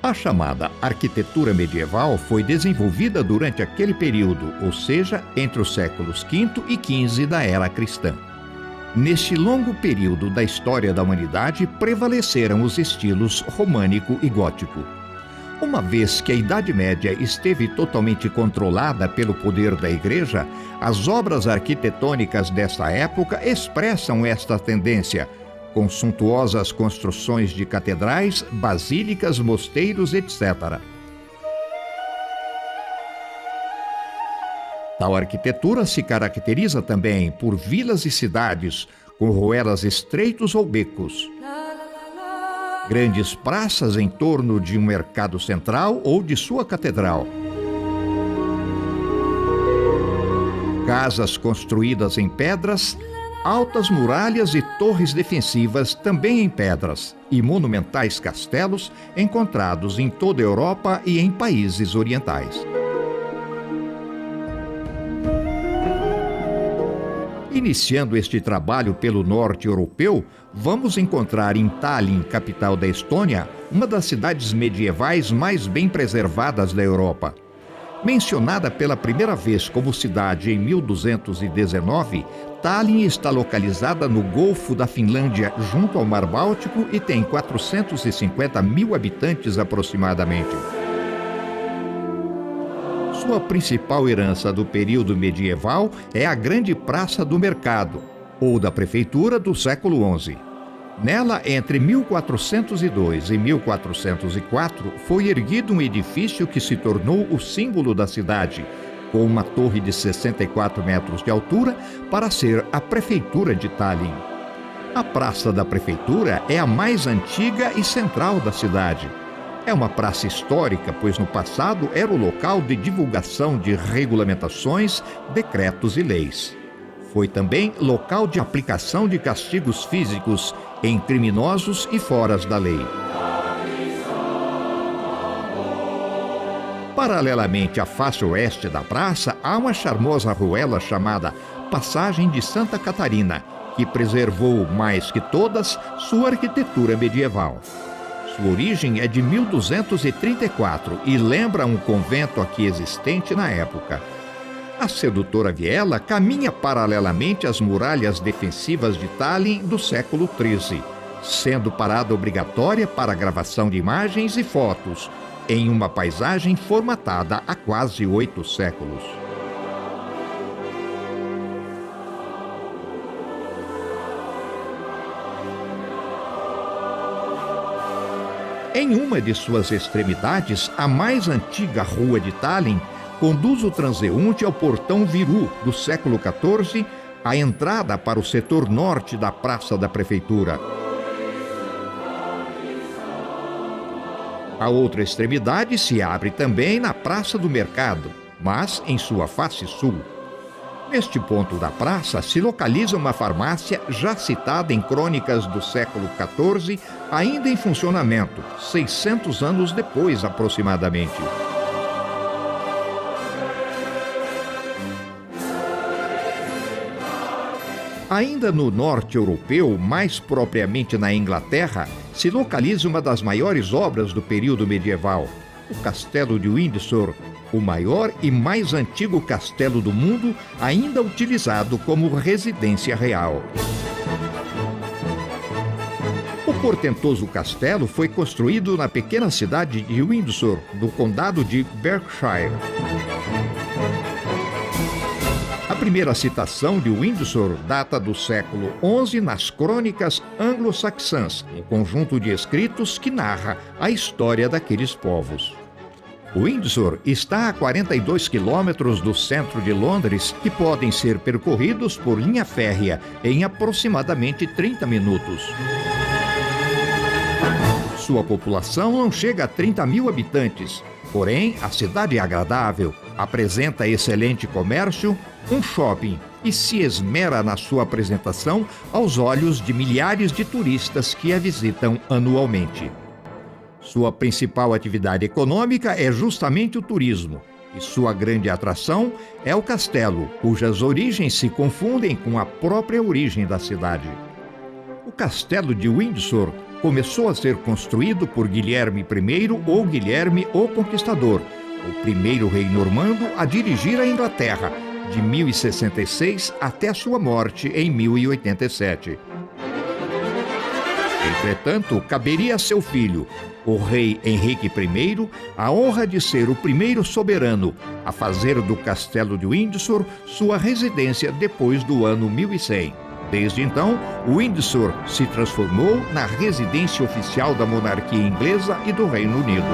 A chamada arquitetura medieval foi desenvolvida durante aquele período, ou seja, entre os séculos V e XV da era cristã. Neste longo período da história da humanidade, prevaleceram os estilos românico e gótico. Uma vez que a Idade Média esteve totalmente controlada pelo poder da Igreja, as obras arquitetônicas desta época expressam esta tendência, com suntuosas construções de catedrais, basílicas, mosteiros, etc. Tal arquitetura se caracteriza também por vilas e cidades, com ruelas estreitos ou becos, grandes praças em torno de um mercado central ou de sua catedral, casas construídas em pedras, altas muralhas e torres defensivas também em pedras, e monumentais castelos encontrados em toda a Europa e em países orientais. Iniciando este trabalho pelo norte europeu, vamos encontrar em Tallinn, capital da Estônia, uma das cidades medievais mais bem preservadas da Europa. Mencionada pela primeira vez como cidade em 1219, Tallinn está localizada no Golfo da Finlândia, junto ao Mar Báltico, e tem 450 mil habitantes aproximadamente. Sua principal herança do período medieval é a Grande Praça do Mercado, ou da Prefeitura do século XI. Nela, entre 1402 e 1404, foi erguido um edifício que se tornou o símbolo da cidade, com uma torre de 64 metros de altura, para ser a Prefeitura de Tallinn. A Praça da Prefeitura é a mais antiga e central da cidade. É uma praça histórica, pois no passado era o local de divulgação de regulamentações, decretos e leis. Foi também local de aplicação de castigos físicos em criminosos e foras da lei. Paralelamente à face oeste da praça, há uma charmosa ruela chamada Passagem de Santa Catarina, que preservou, mais que todas, sua arquitetura medieval. Sua origem é de 1234 e lembra um convento aqui existente na época. A sedutora viela caminha paralelamente às muralhas defensivas de Tallinn do século XIII, sendo parada obrigatória para gravação de imagens e fotos, em uma paisagem formatada há quase 8 séculos. Em uma de suas extremidades, a mais antiga rua de Tallinn conduz o transeunte ao Portão Viru, do século XIV, a entrada para o setor norte da Praça da Prefeitura. A outra extremidade se abre também na Praça do Mercado, mas em sua face sul. Neste ponto da praça se localiza uma farmácia já citada em crônicas do século XIV, ainda em funcionamento, 600 anos depois aproximadamente. Ainda no norte europeu, mais propriamente na Inglaterra, se localiza uma das maiores obras do período medieval, o Castelo de Windsor, o maior e mais antigo castelo do mundo, ainda utilizado como residência real. O portentoso castelo foi construído na pequena cidade de Windsor, do condado de Berkshire. A primeira citação de Windsor data do século XI nas Crônicas Anglo-Saxãs, um conjunto de escritos que narra a história daqueles povos. Windsor está a 42 quilômetros do centro de Londres, que podem ser percorridos por linha férrea em aproximadamente 30 minutos. Sua população não chega a 30 mil habitantes, porém a cidade é agradável, apresenta excelente comércio, um shopping e se esmera na sua apresentação aos olhos de milhares de turistas que a visitam anualmente. Sua principal atividade econômica é justamente o turismo, e sua grande atração é o castelo, cujas origens se confundem com a própria origem da cidade. O castelo de Windsor começou a ser construído por Guilherme I ou Guilherme o Conquistador, o primeiro rei normando a dirigir a Inglaterra, de 1066 até sua morte em 1087. Entretanto, caberia a seu filho, o rei Henrique I, a honra de ser o primeiro soberano a fazer do Castelo de Windsor sua residência depois do ano 1100. Desde então, Windsor se transformou na residência oficial da monarquia inglesa e do Reino Unido.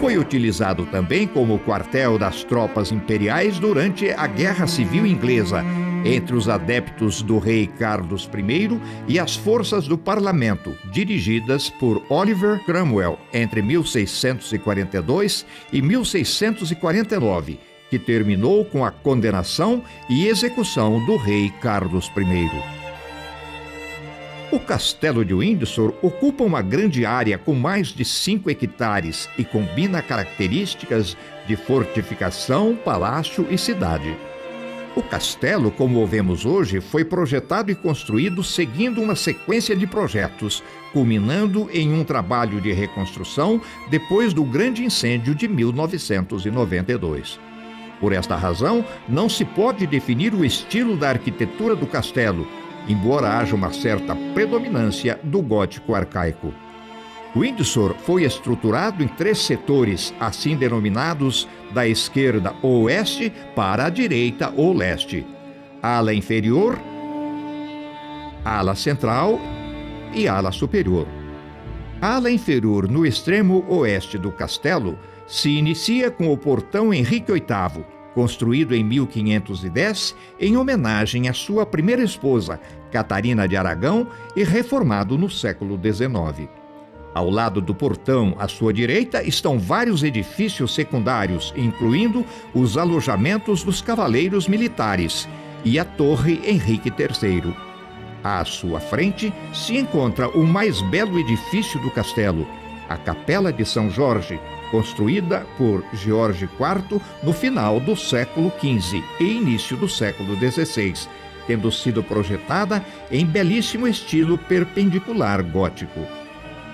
Foi utilizado também como quartel das tropas imperiais durante a Guerra Civil Inglesa, entre os adeptos do rei Carlos I e as forças do parlamento, dirigidas por Oliver Cromwell entre 1642 e 1649, que terminou com a condenação e execução do rei Carlos I. O Castelo de Windsor ocupa uma grande área com mais de 5 hectares e combina características de fortificação, palácio e cidade. O castelo, como o vemos hoje, foi projetado e construído seguindo uma sequência de projetos, culminando em um trabalho de reconstrução depois do grande incêndio de 1992. Por esta razão, não se pode definir o estilo da arquitetura do castelo, embora haja uma certa predominância do gótico arcaico. Windsor foi estruturado em 3 setores, assim denominados da esquerda ou oeste para a direita ou leste: ala inferior, ala central e ala superior. A ala inferior, no extremo oeste do castelo, se inicia com o portão Henrique VIII, construído em 1510 em homenagem à sua primeira esposa, Catarina de Aragão, e reformado no século XIX. Ao lado do portão, à sua direita, estão vários edifícios secundários, incluindo os alojamentos dos cavaleiros militares e a Torre Henrique III. À sua frente se encontra o mais belo edifício do castelo, a Capela de São Jorge, construída por George IV no final do século XV e início do século XVI, tendo sido projetada em belíssimo estilo perpendicular gótico.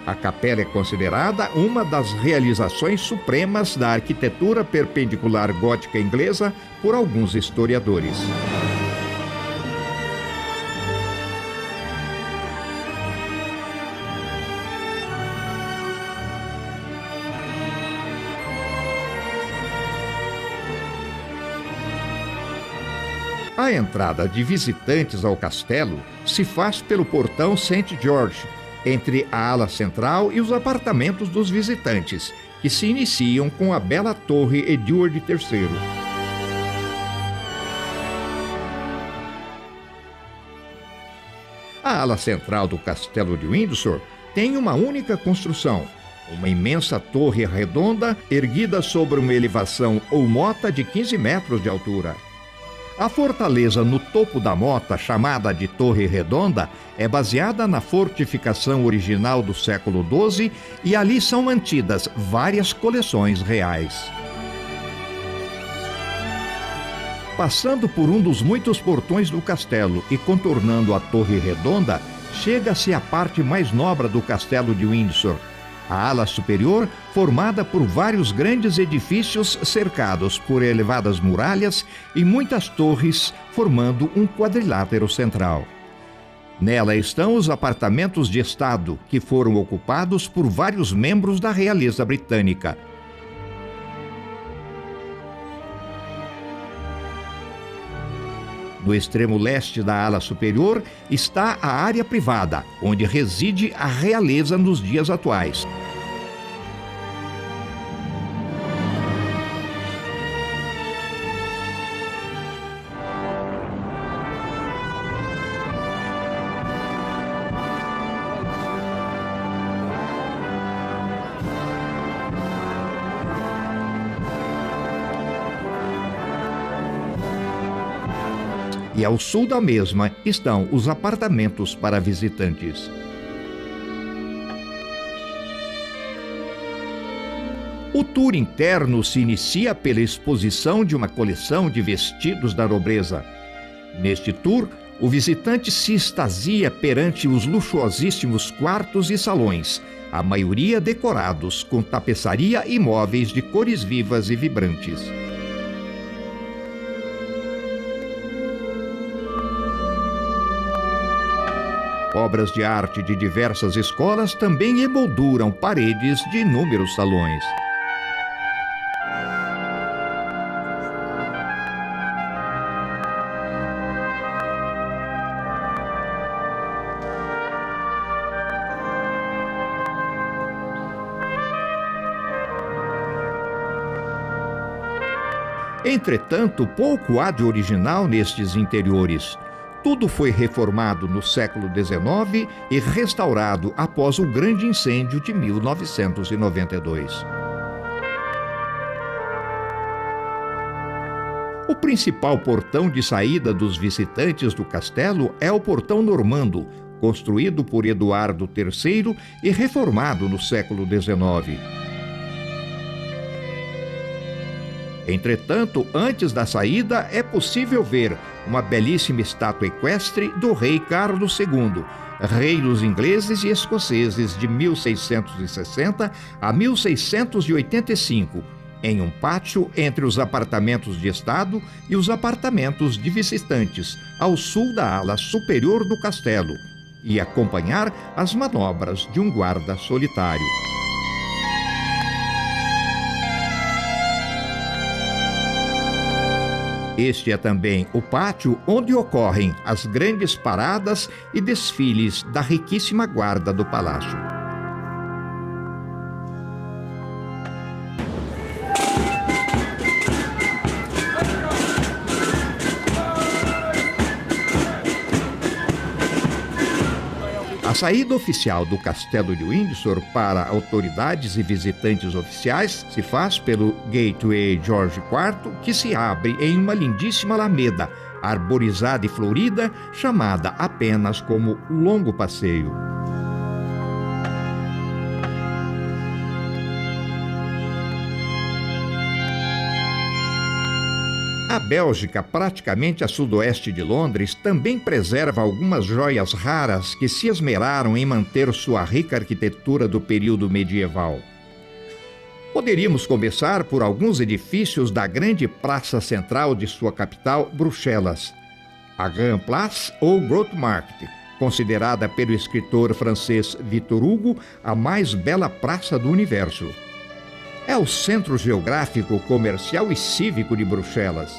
A capela é considerada uma das realizações supremas da arquitetura perpendicular gótica inglesa por alguns historiadores. A entrada de visitantes ao castelo se faz pelo portão St. George, entre a ala central e os apartamentos dos visitantes, que se iniciam com a bela Torre Edward III. A ala central do Castelo de Windsor tem uma única construção, uma imensa torre redonda erguida sobre uma elevação ou mota de 15 metros de altura. A fortaleza no topo da mota, chamada de Torre Redonda, é baseada na fortificação original do século XII e ali são mantidas várias coleções reais. Passando por um dos muitos portões do castelo e contornando a Torre Redonda, chega-se à parte mais nobre do Castelo de Windsor, a ala superior, formada por vários grandes edifícios cercados por elevadas muralhas e muitas torres, formando um quadrilátero central. Nela estão os apartamentos de Estado, que foram ocupados por vários membros da realeza britânica. No extremo leste da ala superior está a área privada, onde reside a realeza nos dias atuais. e ao sul da mesma estão os apartamentos para visitantes. O tour interno se inicia pela exposição de uma coleção de vestidos da nobreza. Neste tour, o visitante se extasia perante os luxuosíssimos quartos e salões, a maioria decorados com tapeçaria e móveis de cores vivas e vibrantes. Obras de arte de diversas escolas também emolduram paredes de inúmeros salões. Entretanto, pouco há de original nestes interiores. Tudo foi reformado no século XIX e restaurado após o grande incêndio de 1992. O principal portão de saída dos visitantes do castelo é o Portão Normando, construído por Eduardo III e reformado no século XIX. Entretanto, antes da saída, é possível ver uma belíssima estátua equestre do rei Carlos II, rei dos ingleses e escoceses de 1660 a 1685, em um pátio entre os apartamentos de estado e os apartamentos de visitantes, ao sul da ala superior do castelo, e acompanhar as manobras de um guarda solitário. Este é também o pátio onde ocorrem as grandes paradas e desfiles da riquíssima guarda do palácio. A saída oficial do Castelo de Windsor para autoridades e visitantes oficiais se faz pelo Gateway George IV, que se abre em uma lindíssima alameda, arborizada e florida, chamada apenas como Longo Passeio. A Bélgica, praticamente a sudoeste de Londres, também preserva algumas joias raras que se esmeraram em manter sua rica arquitetura do período medieval. Poderíamos começar por alguns edifícios da grande praça central de sua capital, Bruxelas. A Grand Place ou Grote Markt, considerada pelo escritor francês Victor Hugo a mais bela praça do universo. É o centro geográfico, comercial e cívico de Bruxelas.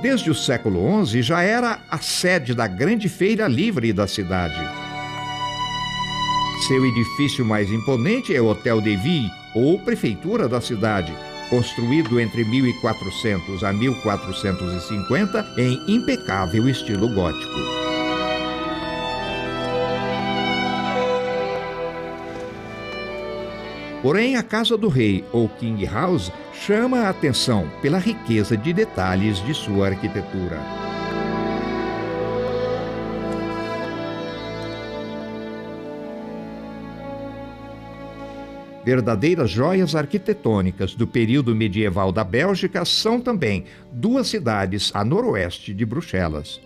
Desde o século XI já era a sede da grande feira livre da cidade. Seu edifício mais imponente é o Hotel de Ville, ou Prefeitura da cidade, construído entre 1400 a 1450 em impecável estilo gótico. Porém, a Casa do Rei, ou King House, chama a atenção pela riqueza de detalhes de sua arquitetura. Verdadeiras joias arquitetônicas do período medieval da Bélgica são também duas cidades a noroeste de Bruxelas.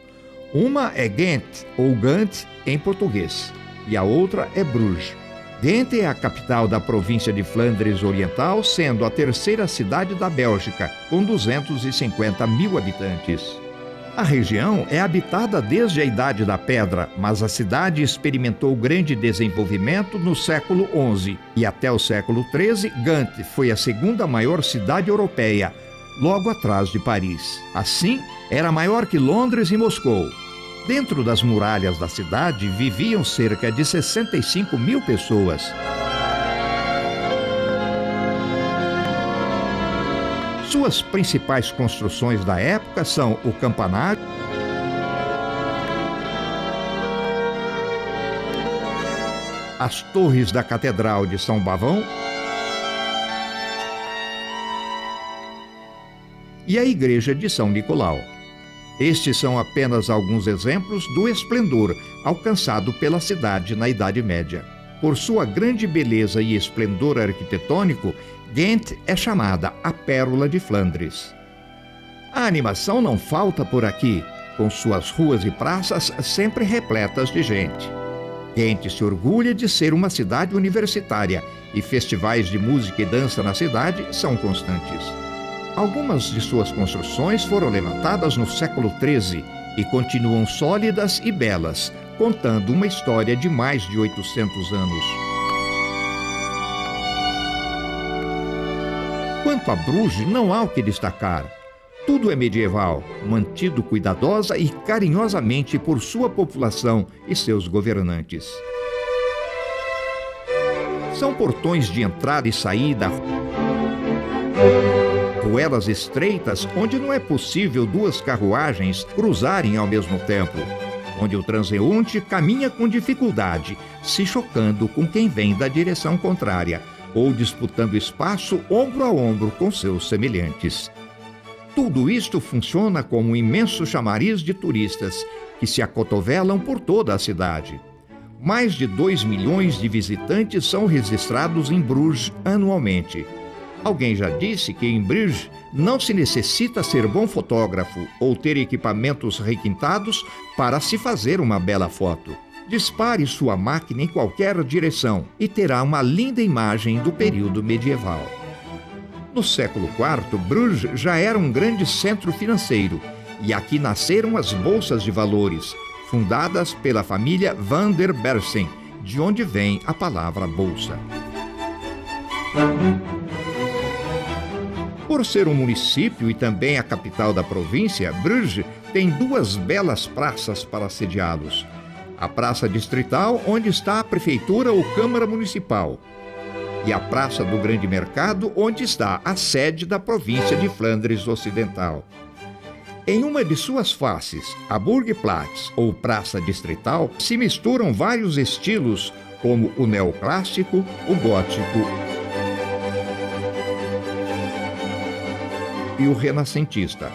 Uma é Ghent, ou Gant em português, e a outra é Bruges. Ghent é a capital da província de Flandres Oriental, sendo a terceira cidade da Bélgica, com 250 mil habitantes. A região é habitada desde a Idade da Pedra, mas a cidade experimentou grande desenvolvimento no século XI e até o século XIII, Gant foi a segunda maior cidade europeia, logo atrás de Paris. Assim, era maior que Londres e Moscou. Dentro das muralhas da cidade viviam cerca de 65 mil pessoas. Suas principais construções da época são o campanário, as torres da Catedral de São Bavão e a Igreja de São Nicolau. Estes são apenas alguns exemplos do esplendor alcançado pela cidade na Idade Média. Por sua grande beleza e esplendor arquitetônico, Ghent é chamada a Pérola de Flandres. A animação não falta por aqui, com suas ruas e praças sempre repletas de gente. Ghent se orgulha de ser uma cidade universitária e festivais de música e dança na cidade são constantes. Algumas de suas construções foram levantadas no século XIII e continuam sólidas e belas, contando uma história de mais de 800 anos. Quanto a Bruges, não há o que destacar. Tudo é medieval, mantido cuidadosa e carinhosamente por sua população e seus governantes. São portões de entrada e saída, ruelas estreitas onde não é possível duas carruagens cruzarem ao mesmo tempo, onde o transeunte caminha com dificuldade, se chocando com quem vem da direção contrária ou disputando espaço ombro a ombro com seus semelhantes. Tudo isto funciona como um imenso chamariz de turistas que se acotovelam por toda a cidade. Mais de 2 milhões de visitantes são registrados em Bruges anualmente. Alguém já disse que em Bruges não se necessita ser bom fotógrafo ou ter equipamentos requintados para se fazer uma bela foto. Dispare sua máquina em qualquer direção e terá uma linda imagem do período medieval. No século IV, Bruges já era um grande centro financeiro e aqui nasceram as bolsas de valores, fundadas pela família Van der Bersen, de onde vem a palavra bolsa. Por ser um município e também a capital da província, Bruges tem duas belas praças para sediá-los. A Praça Distrital, onde está a Prefeitura ou Câmara Municipal, e a Praça do Grande Mercado, onde está a sede da província de Flandres Ocidental. Em uma de suas faces, a Burgplatz, ou Praça Distrital, se misturam vários estilos, como o neoclássico, o gótico e o renascentista.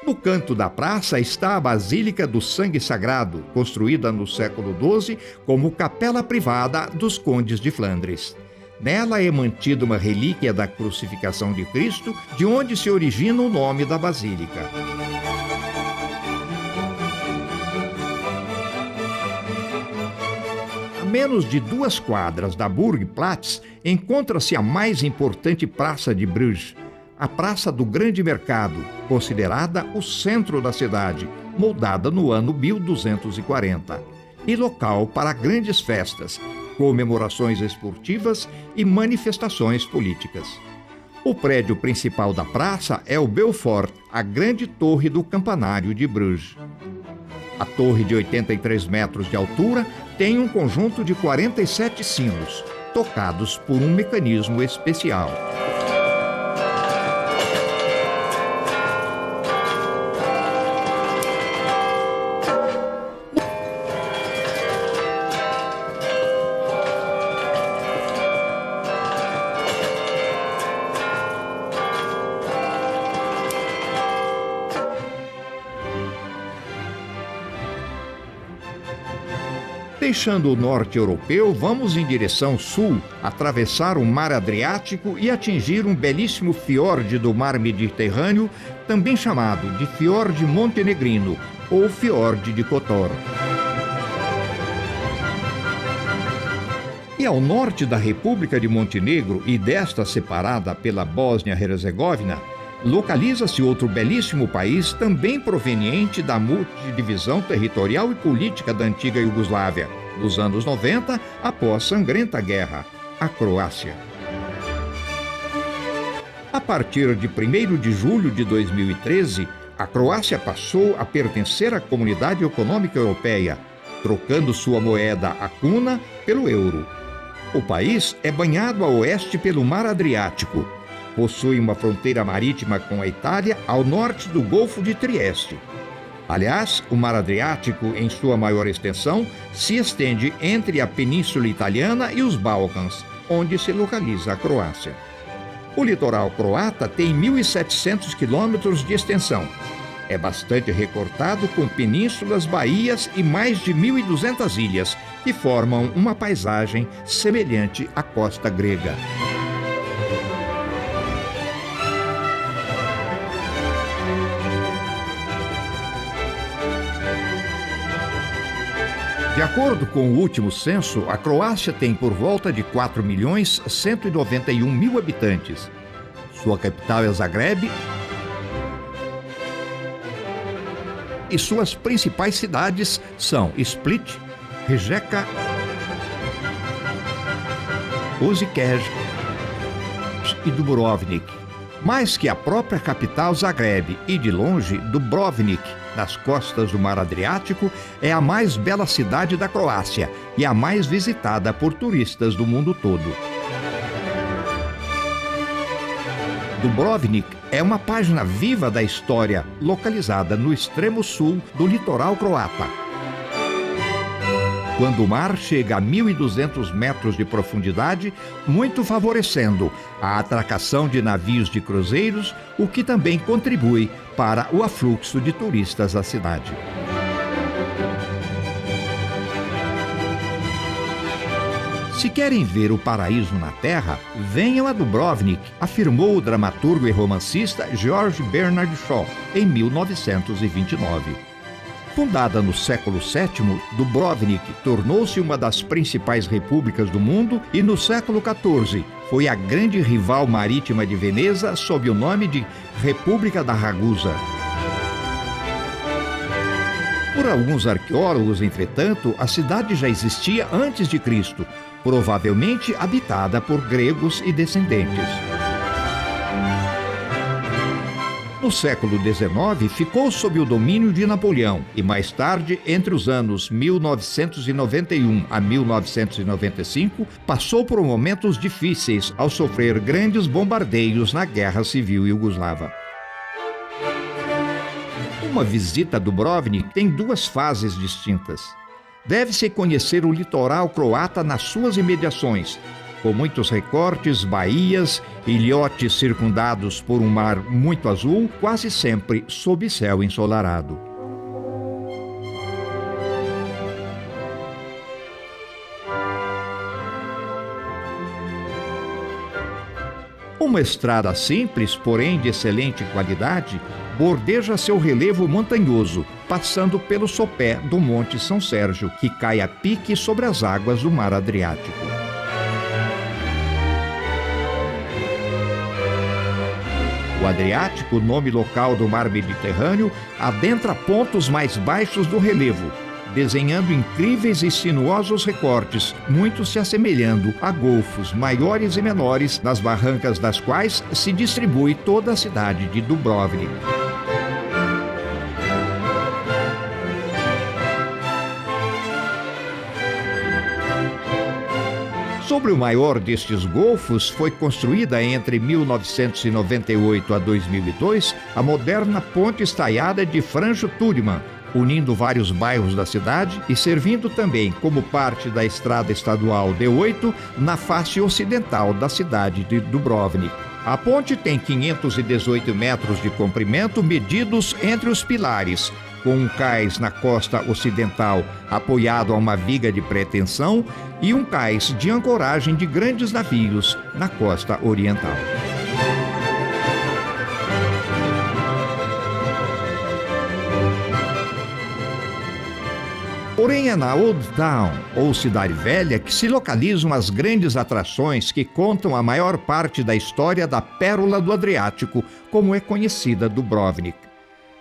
No canto da praça está a Basílica do Sangue Sagrado, construída no século XII como capela privada dos condes de Flandres. Nela é mantida uma relíquia da crucificação de Cristo, de onde se origina o nome da basílica. A menos de 2 quadras da Burgplatz encontra-se a mais importante praça de Bruges, a Praça do Grande Mercado, considerada o centro da cidade, moldada no ano 1240, e local para grandes festas, comemorações esportivas e manifestações políticas. O prédio principal da praça é o Belfort, a grande torre do campanário de Bruges. A torre de 83 metros de altura tem um conjunto de 47 sinos, tocados por um mecanismo especial. Deixando o norte europeu, vamos em direção sul, atravessar o mar Adriático e atingir um belíssimo fiord do mar Mediterrâneo, também chamado de fiord montenegrino ou fiord de Kotor. E ao norte da República de Montenegro e desta separada pela Bósnia-Herzegovina, localiza-se outro belíssimo país também proveniente da multidivisão territorial e política da antiga Iugoslávia, nos anos 90, após sangrenta guerra, a Croácia. A partir de 1º de julho de 2013, a Croácia passou a pertencer à Comunidade Econômica Europeia, trocando sua moeda, a kuna, pelo euro. O país é banhado a oeste pelo Mar Adriático. Possui uma fronteira marítima com a Itália ao norte do Golfo de Trieste. Aliás, o Mar Adriático, em sua maior extensão, se estende entre a Península Italiana e os Balcãs, onde se localiza a Croácia. O litoral croata tem 1.700 quilômetros de extensão. É bastante recortado, com penínsulas, baías e mais de 1.200 ilhas, que formam uma paisagem semelhante à costa grega. De acordo com o último censo, a Croácia tem por volta de 4.191.000 habitantes. Sua capital é Zagreb e suas principais cidades são Split, Rijeka, Osijek e Dubrovnik. Mais que a própria capital Zagreb e, de longe, Dubrovnik, nas costas do Mar Adriático, é a mais bela cidade da Croácia e a mais visitada por turistas do mundo todo. Dubrovnik é uma página viva da história, localizada no extremo sul do litoral croata. Quando o mar chega a 1.200 metros de profundidade, muito favorecendo a atracação de navios de cruzeiros, o que também contribui para o afluxo de turistas à cidade. Se querem ver o paraíso na Terra, venham a Dubrovnik, afirmou o dramaturgo e romancista George Bernard Shaw em 1929. Fundada no século VII, Dubrovnik tornou-se uma das principais repúblicas do mundo e, no século XIV, foi a grande rival marítima de Veneza sob o nome de República da Ragusa. Por alguns arqueólogos, entretanto, a cidade já existia antes de Cristo, provavelmente habitada por gregos e descendentes. No século XIX, ficou sob o domínio de Napoleão e, mais tarde, entre os anos 1991 a 1995, passou por momentos difíceis ao sofrer grandes bombardeios na Guerra Civil Iugoslava. Uma visita a Dubrovnik tem duas fases distintas. Deve-se conhecer o litoral croata nas suas imediações, com muitos recortes, baías, ilhotes circundados por um mar muito azul, quase sempre sob céu ensolarado. Uma estrada simples, porém de excelente qualidade, bordeja seu relevo montanhoso, passando pelo sopé do Monte São Sérgio, que cai a pique sobre as águas do Mar Adriático. O Adriático, nome local do mar Mediterrâneo, adentra pontos mais baixos do relevo, desenhando incríveis e sinuosos recortes, muitos se assemelhando a golfos maiores e menores, nas barrancas das quais se distribui toda a cidade de Dubrovnik. Sobre o maior destes golfos, foi construída entre 1998 a 2002 a moderna ponte estaiada de Franjo-Tuđman, unindo vários bairros da cidade e servindo também como parte da estrada estadual D8 na face ocidental da cidade de Dubrovnik. A ponte tem 518 metros de comprimento medidos entre os pilares, com um cais na costa ocidental apoiado a uma viga de pré-tensão e um cais de ancoragem de grandes navios na costa oriental. Porém, é na Old Town, ou Cidade Velha, que se localizam as grandes atrações que contam a maior parte da história da Pérola do Adriático, como é conhecida Dubrovnik.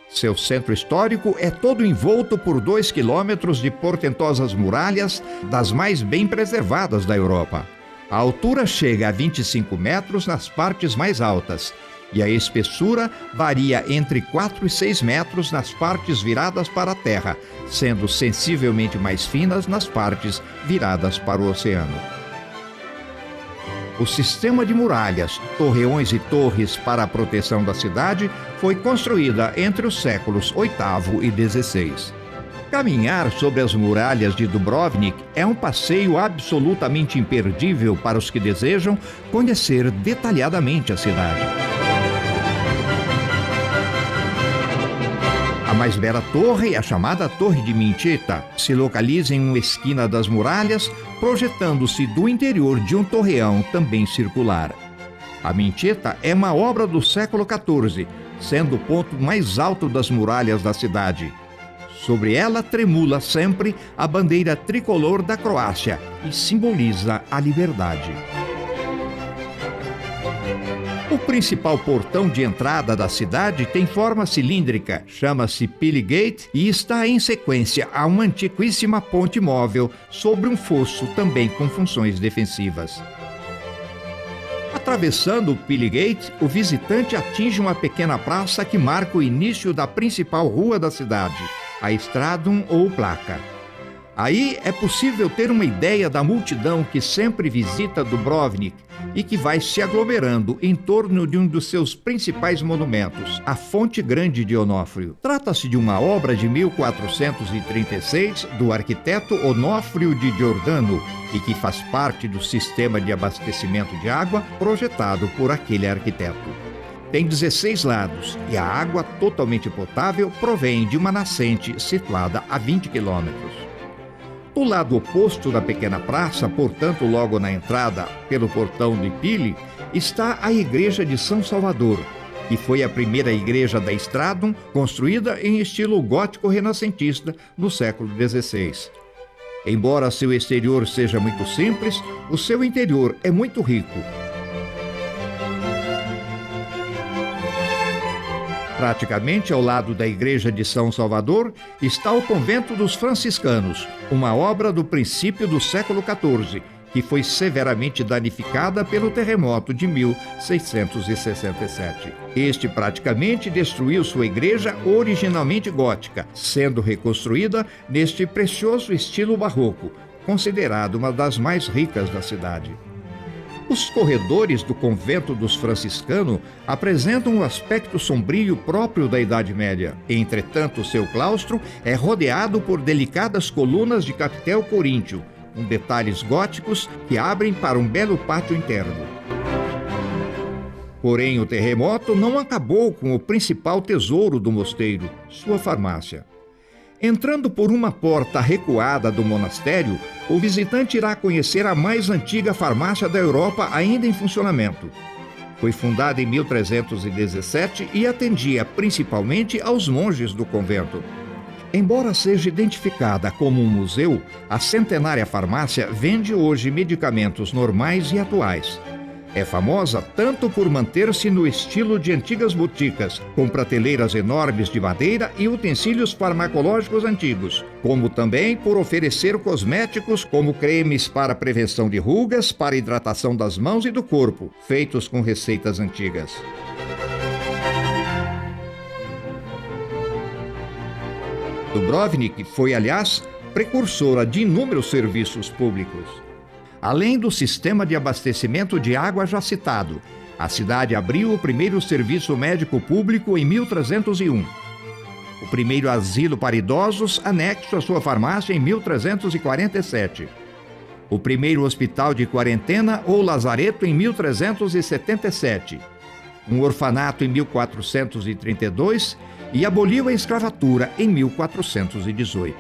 Seu centro histórico é todo envolto por 2 quilômetros de portentosas muralhas, das mais bem preservadas da Europa. A altura chega a 25 metros nas partes mais altas, e a espessura varia entre 4 e 6 metros nas partes viradas para a terra, sendo sensivelmente mais finas nas partes viradas para o oceano. O sistema de muralhas, torreões e torres para a proteção da cidade foi construída entre os séculos VIII e XVI. Caminhar sobre as muralhas de Dubrovnik é um passeio absolutamente imperdível para os que desejam conhecer detalhadamente a cidade. A mais bela torre é a chamada Torre de Mincheta. Se localiza em uma esquina das muralhas, projetando-se do interior de um torreão também circular. A Mincheta é uma obra do século XIV, sendo o ponto mais alto das muralhas da cidade. Sobre ela tremula sempre a bandeira tricolor da Croácia e simboliza a liberdade. O principal portão de entrada da cidade tem forma cilíndrica, chama-se Pili Gate e está em sequência a uma antiquíssima ponte móvel sobre um fosso também com funções defensivas. Atravessando o Pili Gate, o visitante atinge uma pequena praça que marca o início da principal rua da cidade, a Stradum ou Placa. Aí é possível ter uma ideia da multidão que sempre visita Dubrovnik e que vai se aglomerando em torno de um dos seus principais monumentos, a Fonte Grande de Onofrio. Trata-se de uma obra de 1436 do arquiteto Onofrio de Giordano e que faz parte do sistema de abastecimento de água projetado por aquele arquiteto. Tem 16 lados e a água totalmente potável provém de uma nascente situada a 20 quilômetros. Do lado oposto da pequena praça, portanto logo na entrada pelo portão de Pili, está a Igreja de São Salvador, que foi a primeira igreja da Stradum construída em estilo gótico renascentista no século XVI. Embora seu exterior seja muito simples, o seu interior é muito rico. Praticamente ao lado da Igreja de São Salvador está o Convento dos Franciscanos, uma obra do princípio do século XIV, que foi severamente danificada pelo terremoto de 1667. Este praticamente destruiu sua igreja originalmente gótica, sendo reconstruída neste precioso estilo barroco, considerado uma das mais ricas da cidade. Os corredores do convento dos franciscanos apresentam um aspecto sombrio próprio da Idade Média. Entretanto, seu claustro é rodeado por delicadas colunas de capitel coríntio, com detalhes góticos que abrem para um belo pátio interno. Porém, o terremoto não acabou com o principal tesouro do mosteiro, sua farmácia. Entrando por uma porta recuada do monastério, o visitante irá conhecer a mais antiga farmácia da Europa ainda em funcionamento. Foi fundada em 1317 e atendia principalmente aos monges do convento. Embora seja identificada como um museu, a centenária farmácia vende hoje medicamentos normais e atuais. É famosa tanto por manter-se no estilo de antigas boticas, com prateleiras enormes de madeira e utensílios farmacológicos antigos, como também por oferecer cosméticos como cremes para prevenção de rugas, para hidratação das mãos e do corpo, feitos com receitas antigas. Dubrovnik foi, aliás, precursora de inúmeros serviços públicos. Além do sistema de abastecimento de água já citado, a cidade abriu o primeiro serviço médico público em 1301. O primeiro asilo para idosos, anexo à sua farmácia, em 1347. O primeiro hospital de quarentena ou lazareto em 1377. Um orfanato em 1432 e aboliu a escravatura em 1418.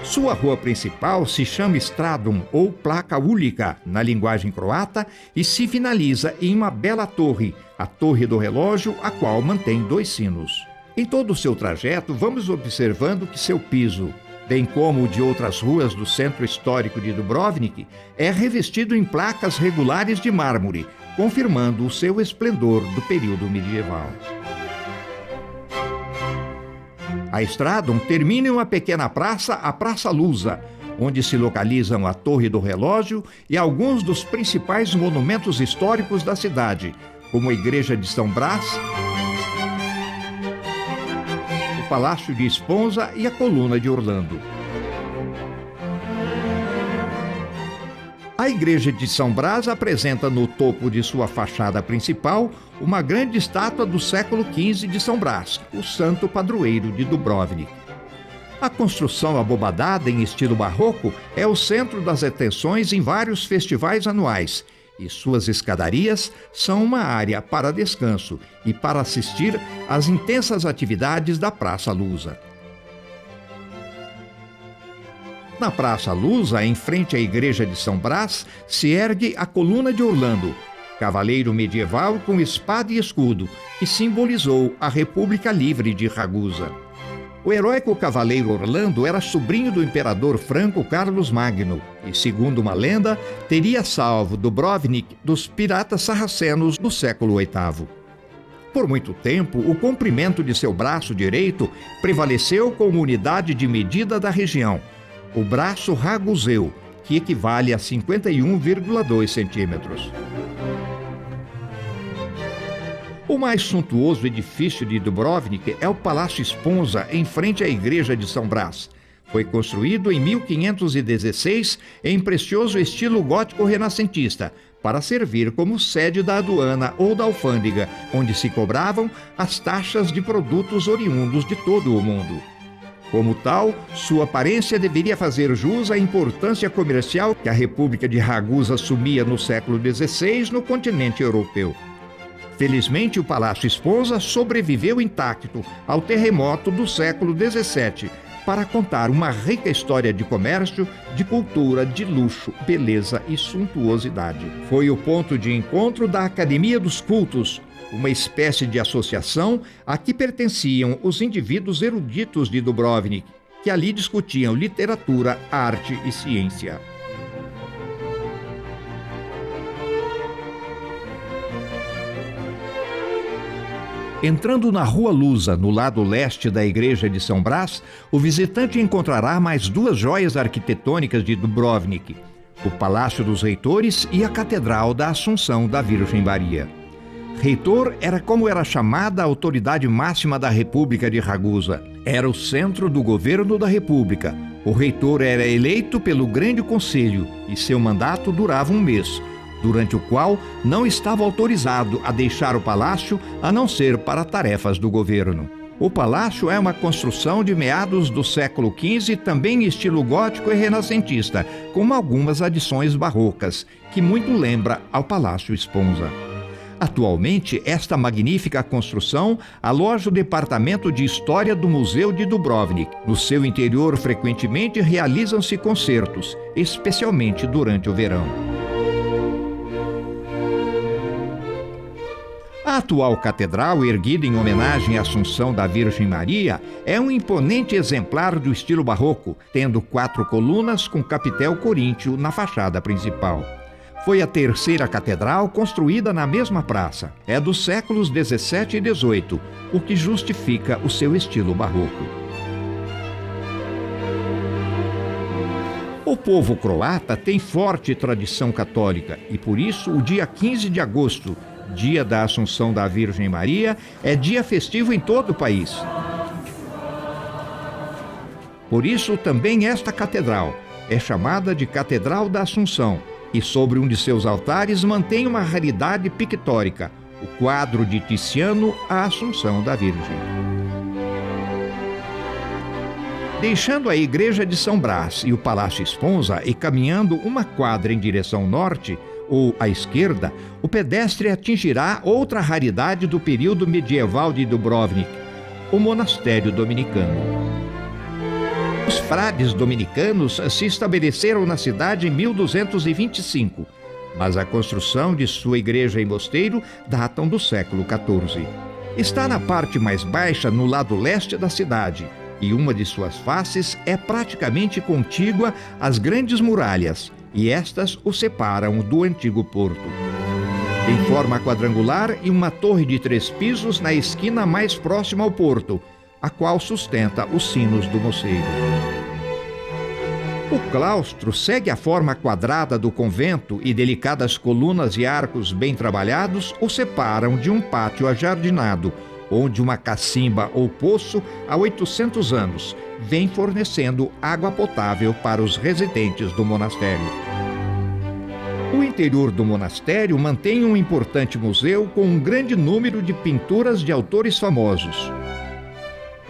Sua rua principal se chama Stradum ou Placa Úlica, na linguagem croata, e se finaliza em uma bela torre, a Torre do Relógio, a qual mantém 2 sinos. Em todo o seu trajeto, vamos observando que seu piso, bem como o de outras ruas do centro histórico de Dubrovnik, é revestido em placas regulares de mármore, confirmando o seu esplendor do período medieval. A Stradum termina em uma pequena praça, a Praça Lusa, onde se localizam a Torre do Relógio e alguns dos principais monumentos históricos da cidade, como a Igreja de São Brás, o Palácio de Esponza e a Coluna de Orlando. A igreja de São Brás apresenta no topo de sua fachada principal uma grande estátua do século XV de São Brás, o santo padroeiro de Dubrovnik. A construção abobadada em estilo barroco é o centro das atenções em vários festivais anuais, e suas escadarias são uma área para descanso e para assistir às intensas atividades da Praça Lusa. Na Praça Lusa, em frente à igreja de São Brás, se ergue a Coluna de Orlando, cavaleiro medieval com espada e escudo, que simbolizou a República Livre de Ragusa. O heróico cavaleiro Orlando era sobrinho do imperador franco Carlos Magno e, segundo uma lenda, teria salvo Dubrovnik dos piratas sarracenos no século VIII. Por muito tempo, o comprimento de seu braço direito prevaleceu como unidade de medida da região, o braço raguseu, que equivale a 51,2 centímetros. O mais suntuoso edifício de Dubrovnik é o Palácio Esponza, em frente à igreja de São Brás. Foi construído em 1516 em precioso estilo gótico renascentista, para servir como sede da aduana ou da alfândega, onde se cobravam as taxas de produtos oriundos de todo o mundo. Como tal, sua aparência deveria fazer jus à importância comercial que a República de Ragusa assumia no século XVI no continente europeu. Felizmente, o Palácio Esponza sobreviveu intacto ao terremoto do século XVII para contar uma rica história de comércio, de cultura, de luxo, beleza e suntuosidade. Foi o ponto de encontro da Academia dos Cultos, uma espécie de associação a que pertenciam os indivíduos eruditos de Dubrovnik, que ali discutiam literatura, arte e ciência. Entrando na Rua Lusa, no lado leste da igreja de São Brás, o visitante encontrará mais duas joias arquitetônicas de Dubrovnik, o Palácio dos Reitores e a Catedral da Assunção da Virgem Maria. Reitor era como era chamada a autoridade máxima da República de Ragusa. Era o centro do governo da República. O reitor era eleito pelo Grande Conselho e seu mandato durava um mês, durante o qual não estava autorizado a deixar o palácio a não ser para tarefas do governo. O palácio é uma construção de meados do século XV, também em estilo gótico e renascentista, com algumas adições barrocas, que muito lembra ao Palácio Esponza. Atualmente, esta magnífica construção aloja o Departamento de História do Museu de Dubrovnik. No seu interior, frequentemente realizam-se concertos, especialmente durante o verão. A atual catedral, erguida em homenagem à Assunção da Virgem Maria, é um imponente exemplar do estilo barroco, tendo 4 colunas com capitel coríntio na fachada principal. Foi a terceira catedral construída na mesma praça. É dos séculos XVII e XVIII, o que justifica o seu estilo barroco. O povo croata tem forte tradição católica e, por isso, o dia 15 de agosto, dia da Assunção da Virgem Maria, é dia festivo em todo o país. Por isso, também esta catedral é chamada de Catedral da Assunção, e sobre um de seus altares mantém uma raridade pictórica, o quadro de Tiziano, A Assunção da Virgem. Deixando a igreja de São Brás e o Palácio Esponza e caminhando uma quadra em direção norte, ou à esquerda, o pedestre atingirá outra raridade do período medieval de Dubrovnik, o monastério dominicano. Os frades dominicanos se estabeleceram na cidade em 1225, mas a construção de sua igreja e mosteiro datam do século XIV. Está na parte mais baixa, no lado leste da cidade, e uma de suas faces é praticamente contígua às grandes muralhas, e estas o separam do antigo porto. Tem forma quadrangular e uma torre de 3 pisos na esquina mais próxima ao porto, a qual sustenta os sinos do mosteiro. O claustro segue a forma quadrada do convento e delicadas colunas e arcos bem trabalhados o separam de um pátio ajardinado, onde uma cacimba ou poço há 800 anos vem fornecendo água potável para os residentes do monastério. O interior do monastério mantém um importante museu com um grande número de pinturas de autores famosos.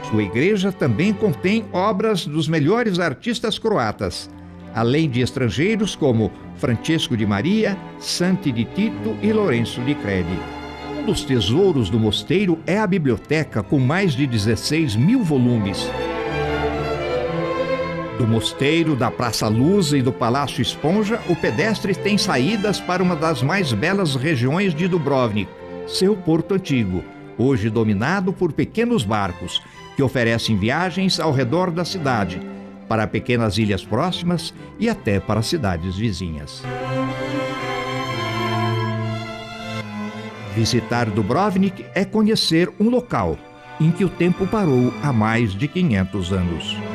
Sua igreja também contém obras dos melhores artistas croatas, além de estrangeiros como Francisco de Maria, Santi de Tito e Lourenço de Credi. Um dos tesouros do mosteiro é a biblioteca, com mais de 16 mil volumes. Do mosteiro, da Praça Luz e do Palácio Esponja, o pedestre tem saídas para uma das mais belas regiões de Dubrovnik, seu porto antigo, hoje dominado por pequenos barcos, que oferecem viagens ao redor da cidade, para pequenas ilhas próximas e até para cidades vizinhas. Visitar Dubrovnik é conhecer um local em que o tempo parou há mais de 500 anos.